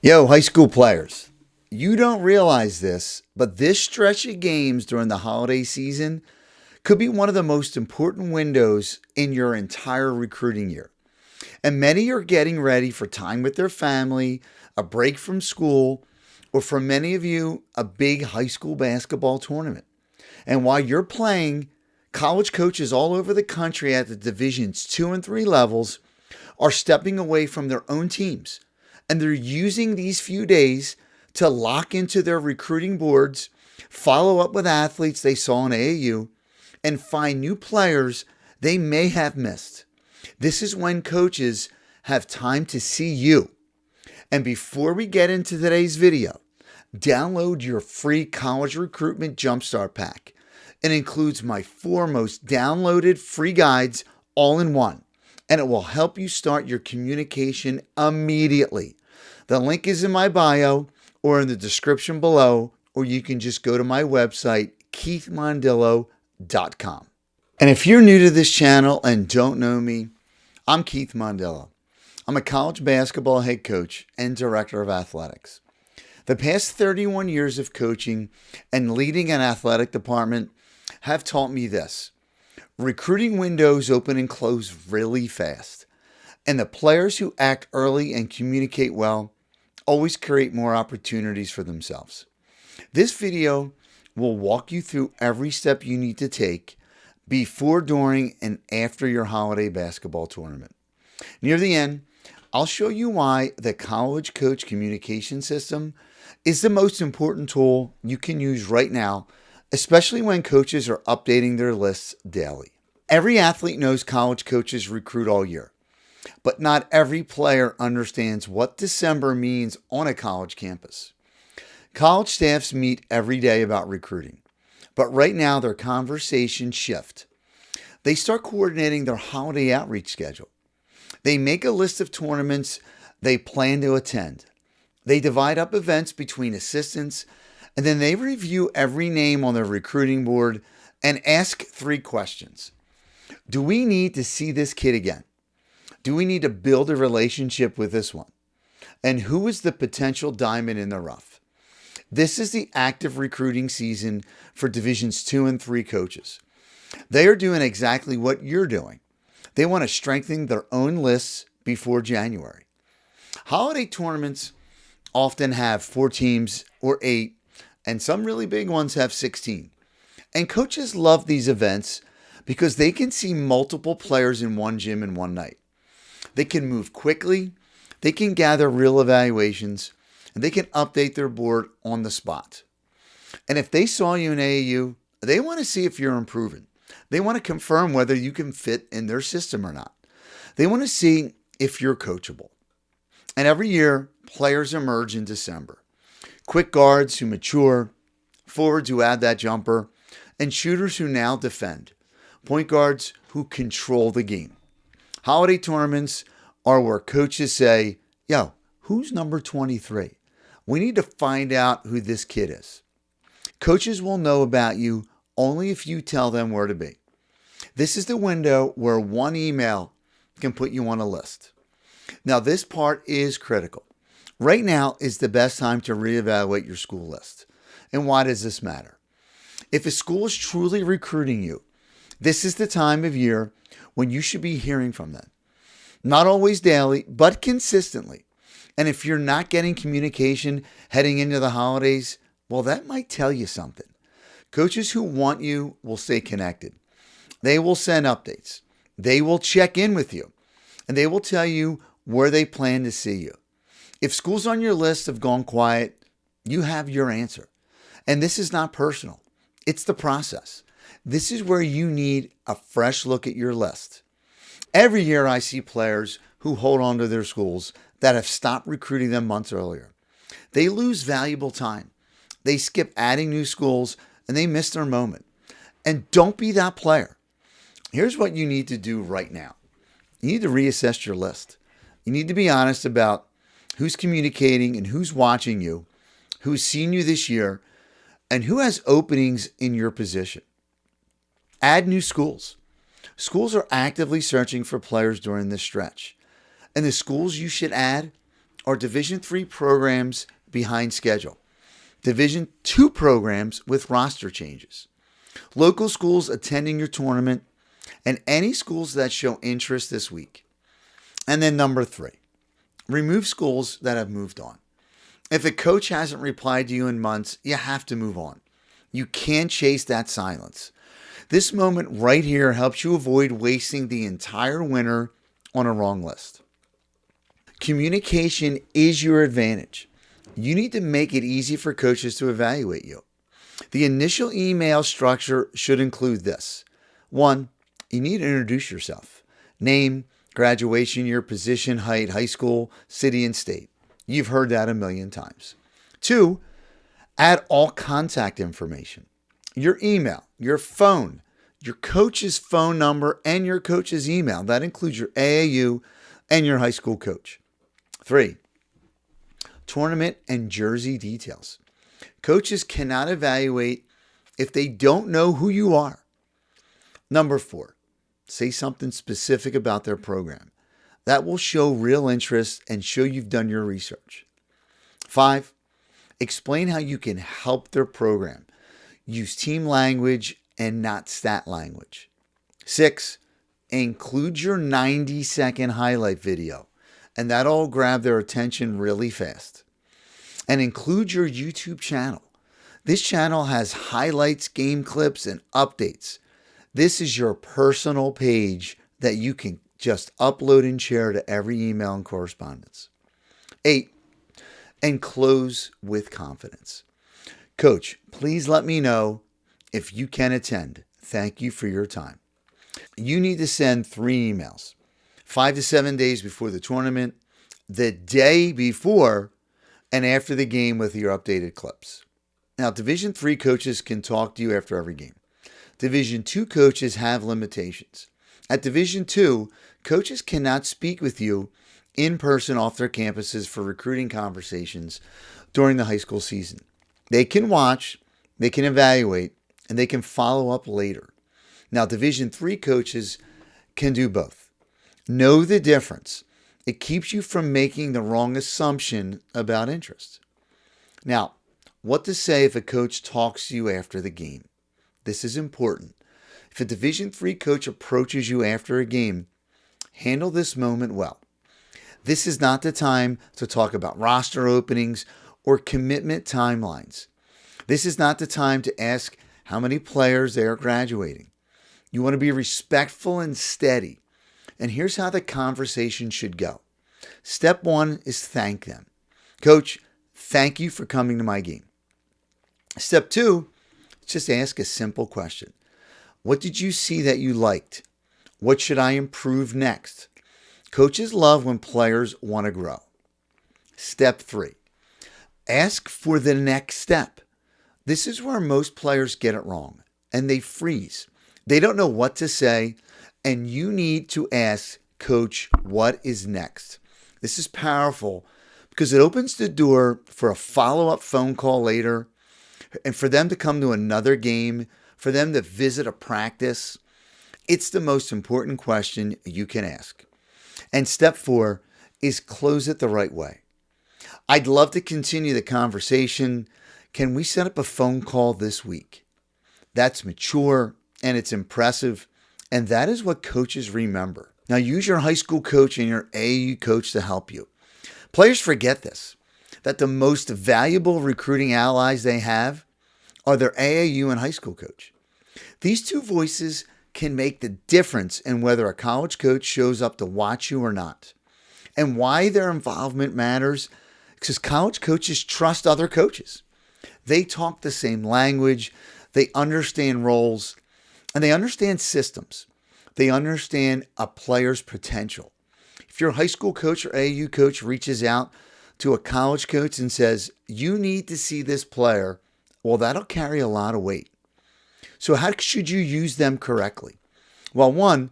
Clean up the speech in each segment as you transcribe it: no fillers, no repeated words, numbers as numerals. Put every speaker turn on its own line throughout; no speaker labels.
Yo, high school players, you don't realize this, but this stretch of games during the holiday season could be one of the most important windows in your entire recruiting year. And many are getting ready for time with their family, a break from school, or for many of you, a big high school basketball tournament. And while you're playing, college coaches all over the country at the divisions 2 and 3 levels are stepping away from their own teams, and they're using these few days to lock into their recruiting boards, follow up with athletes they saw in AAU, and find new players they may have missed. This is when coaches have time to see you. And before we get into today's video, download your free college recruitment Jumpstart pack. It includes my 4 most downloaded free guides all in one, and it will help you start your communication immediately. The link is in my bio or in the description below, or you can just go to my website, keithmondillo.com. And if you're new to this channel and don't know me, I'm Keith Mondillo. I'm a college basketball head coach and director of athletics. The past 31 years of coaching and leading an athletic department have taught me this: recruiting windows open and close really fast, and the players who act early and communicate well always create more opportunities for themselves. This video will walk you through every step you need to take before, during, and after your holiday basketball tournament. Near the end, I'll show you why the College Coach Communication System is the most important tool you can use right now, especially when coaches are updating their lists daily. Every athlete knows college coaches recruit all year, but not every player understands what December means on a college campus. College staffs meet every day about recruiting, but right now their conversations shift. They start coordinating their holiday outreach schedule. They make a list of tournaments they plan to attend. They divide up events between assistants, and then they review every name on their recruiting board and ask 3 questions. Do we need to see this kid again? Do we need to build a relationship with this one? And who is the potential diamond in the rough? This is the active recruiting season for Divisions 2 and 3 coaches. They are doing exactly what you're doing. They want to strengthen their own lists before January. Holiday tournaments often have 4 teams or 8, and some really big ones have 16. And coaches love these events because they can see multiple players in one gym in one night. They can move quickly, they can gather real evaluations, and they can update their board on the spot. And if they saw you in AAU, they want to see if you're improving. They want to confirm whether you can fit in their system or not. They want to see if you're coachable. And every year, players emerge in December. Quick guards who mature, forwards who add that jumper, and shooters who now defend. Point guards who control the game. Holiday tournaments are where coaches say, yo, who's number 23? We need to find out who this kid is. Coaches will know about you only if you tell them where to be. This is the window where one email can put you on a list. Now, this part is critical. Right now is the best time to reevaluate your school list. And why does this matter? If a school is truly recruiting you, this is the time of year when you should be hearing from them. Not always daily, but consistently. And if you're not getting communication heading into the holidays, well, that might tell you something. Coaches who want you will stay connected. They will send updates. They will check in with you. And they will tell you where they plan to see you. If schools on your list have gone quiet, you have your answer. And this is not personal. It's the process. This is where you need a fresh look at your list. Every year I see players who hold on to their schools that have stopped recruiting them months earlier. They lose valuable time. They skip adding new schools and they miss their moment. And don't be that player. Here's what you need to do right now. You need to reassess your list. You need to be honest about who's communicating and who's watching you, who's seen you this year, and who has openings in your position. Add new schools. Schools are actively searching for players during this stretch. And the schools you should add are Division III programs behind schedule, Division II programs with roster changes, local schools attending your tournament, and any schools that show interest this week. And then number 3, remove schools that have moved on. If a coach hasn't replied to you in months, you have to move on. You can't chase that silence. This moment right here helps you avoid wasting the entire winter on a wrong list. Communication is your advantage. You need to make it easy for coaches to evaluate you. The initial email structure should include this. 1, you need to introduce yourself. Name, graduation year, position, height, high school, city, and state. You've heard that a million times. 2, add all contact information. Your email, your phone, your coach's phone number, and your coach's email. That includes your AAU and your high school coach. 3, tournament and jersey details. Coaches cannot evaluate if they don't know who you are. Number 4, say something specific about their program. That will show real interest and show you've done your research. 5, explain how you can help their program. Use team language and not stat language. 6, include your 90-second highlight video, and that'll grab their attention really fast. And include your YouTube channel. This channel has highlights, game clips, and updates. This is your personal page that you can just upload and share to every email and correspondence. 8, and close with confidence. Coach, please let me know if you can attend. Thank you for your time. You need to send 3 emails, 5 to 7 days before the tournament, the day before, and after the game with your updated clips. Now, Division III coaches can talk to you after every game. Division II coaches have limitations. At Division II, coaches cannot speak with you in person off their campuses for recruiting conversations during the high school season. They can watch, they can evaluate, and they can follow up later. Now, Division III coaches can do both. Know the difference. It keeps you from making the wrong assumption about interest. Now, what to say if a coach talks to you after the game? This is important. If a Division III coach approaches you after a game, handle this moment well. This is not the time to talk about roster openings or commitment timelines. This is not the time to ask how many players they are graduating. You want to be respectful and steady. And here's how the conversation should go. Step 1 is thank them. Coach, thank you for coming to my game. Step 2, just ask a simple question. What did you see that you liked? What should I improve next? Coaches love when players want to grow. Step 3, ask for the next step. This is where most players get it wrong and they freeze. They don't know what to say, and you need to ask, Coach, what is next? This is powerful because it opens the door for a follow-up phone call later and for them to come to another game, for them to visit a practice. It's the most important question you can ask. And step 4 is close it the right way. I'd love to continue the conversation. Can we set up a phone call this week? That's mature and it's impressive. And that is what coaches remember. Now use your high school coach and your AAU coach to help you. Players forget this, that the most valuable recruiting allies they have are their AAU and high school coach. These 2 voices can make the difference in whether a college coach shows up to watch you or not. And why their involvement matters, because college coaches trust other coaches. They talk the same language, they understand roles, and they understand systems. They understand a player's potential. If your high school coach or AAU coach reaches out to a college coach and says, you need to see this player, well, that'll carry a lot of weight. So how should you use them correctly? Well, 1,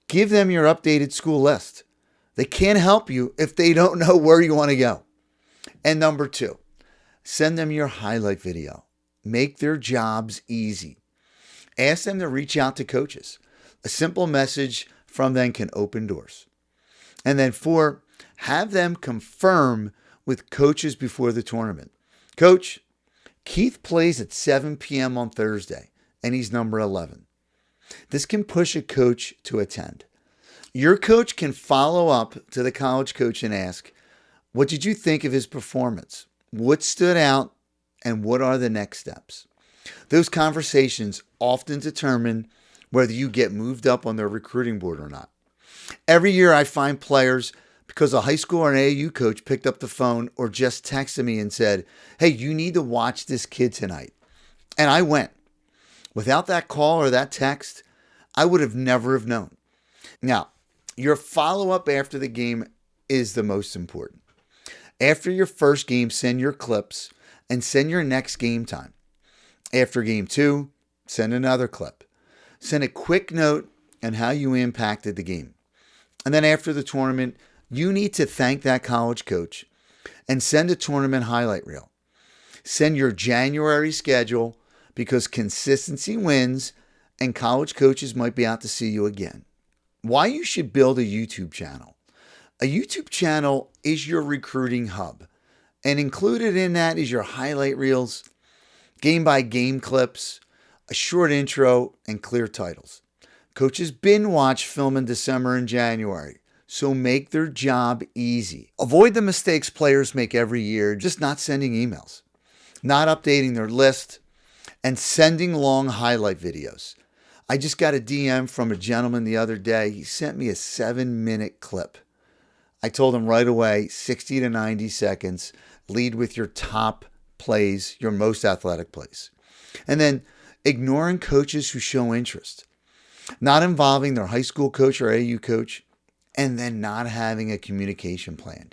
give them your updated school list. They can't help you if they don't know where you want to go. And number 2, send them your highlight video. Make their jobs easy. Ask them to reach out to coaches. A simple message from them can open doors. And then 4, Have them confirm with coaches before the tournament. Coach, Keith plays at 7 p.m. on Thursday, and he's number 11. This can push a coach to attend. Your coach can follow up to the college coach and ask, what did you think of his performance? What stood out, and what are the next steps? Those conversations often determine whether you get moved up on their recruiting board or not. Every year I find players because a high school or an AAU coach picked up the phone or just texted me and said, hey, you need to watch this kid tonight. And I went. Without that call or that text, I would have never have known. Now, your follow-up after the game is the most important. After your first game, send your clips and send your next game time. After game 2, send another clip. Send a quick note on how you impacted the game. And then after the tournament, you need to thank that college coach and send a tournament highlight reel. Send your January schedule because consistency wins and college coaches might be out to see you again. Why you should build a YouTube channel. A YouTube channel is your recruiting hub, and included in that is your highlight reels, game-by-game clips, a short intro, and clear titles. Coaches binge watch film in December and January, so make their job easy. Avoid the mistakes players make every year, just not sending emails, not updating their list, and sending long highlight videos. I just got a DM from a gentleman the other day. He sent me a 7-minute clip. I told him right away, 60 to 90 seconds, lead with your top plays, your most athletic plays. And then ignoring coaches who show interest, not involving their high school coach or AAU coach, and then not having a communication plan.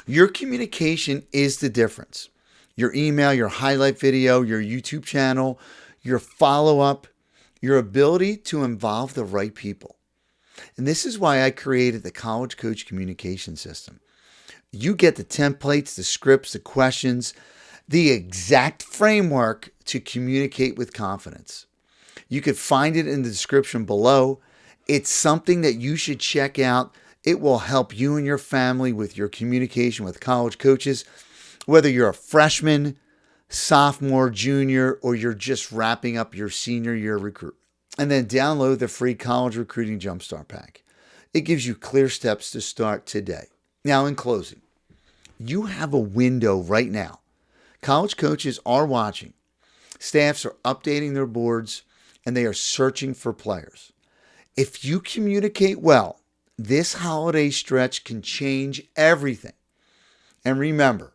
Your communication is the difference. Your email, your highlight video, your YouTube channel, your follow-up, your ability to involve the right people. And this is why I created the College Coach Communication System. You get the templates, the scripts, the questions, the exact framework to communicate with confidence. You could find it in the description below. It's something that you should check out. It will help you and your family with your communication with college coaches, whether you're a freshman, sophomore, junior, or you're just wrapping up your senior year recruit. And then download the free College Recruiting Jumpstart pack. It gives you clear steps to start today. Now, in closing, you have a window right now. College coaches are watching. Staffs are updating their boards, and they are searching for players. If you communicate well, this holiday stretch can change everything. And remember,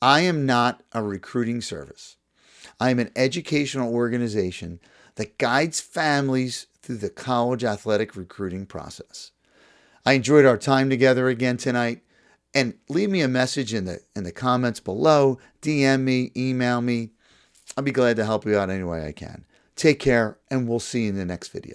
I am not a recruiting service. I am an educational organization that guides families through the college athletic recruiting process. I enjoyed our time together again tonight, and leave me a message in the comments below, DM me, email me. I'll be glad to help you out any way I can. Take care, and we'll see you in the next video.